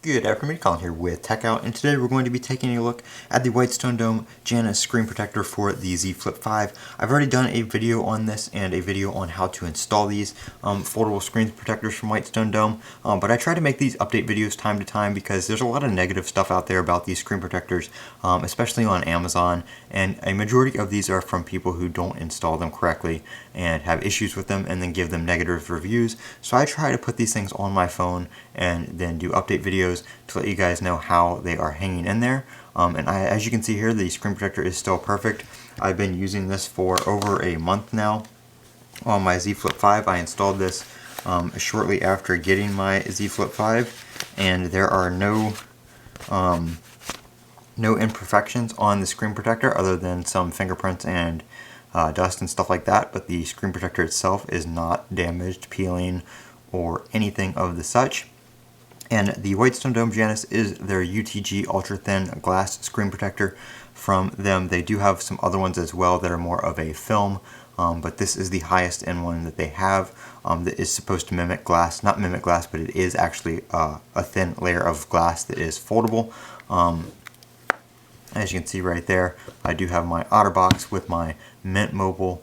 Good afternoon, Colin here with Techout, and today we're going to be taking a look at the Whitestone Dome Janus screen protector for the Z Flip 5. I've already done a video on this and a video on how to install these foldable screen protectors from Whitestone Dome, but I try to make these update videos time to time because there's a lot of negative stuff out there about these screen protectors, especially on Amazon, and a majority of these are from people who don't install them correctly and have issues with them and then give them negative reviews. So I try to put these things on my phone and then do update videos to let you guys know how they are hanging in there. As you can see here, the screen protector is still perfect. I've been using this for over a month now on my Z Flip 5. I installed this shortly after getting my Z Flip 5, and there are no imperfections on the screen protector other than some fingerprints and dust and stuff like that, but the screen protector itself is not damaged, peeling, or anything of the such. And the Whitestone Dome Janus is their UTG ultra thin glass screen protector from them. They do have some other ones as well that are more of a film, but this is the highest end one that they have that is supposed to mimic glass. Not mimic glass, but it is actually a thin layer of glass that is foldable. As you can see right there, I do have my OtterBox with my Mint Mobile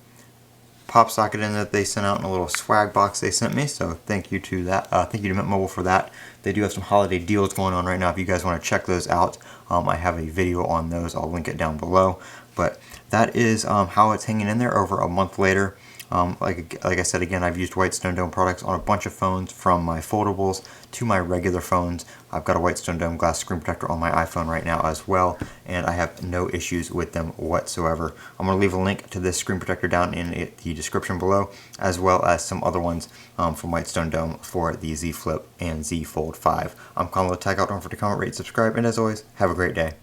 pop socket in that they sent out in a little swag box they sent me, so thank you to that. Thank you to Mint Mobile for that. They do have some holiday deals going on right now if you guys want to check those out. I have a video on those, I'll link it down below, but that is how it's hanging in there over a month later. Like I said again, I've used Whitestone Dome products on a bunch of phones, from my foldables to my regular phones. I've got a Whitestone Dome glass screen protector on my iPhone right now as well, and I have no issues with them whatsoever. I'm going to leave a link to this screen protector down in the description below, as well as some other ones from Whitestone Dome for the Z Flip and Z Fold 5. I'm Colin with Techout. Don't forget to comment, rate, subscribe, and as always, have a great day.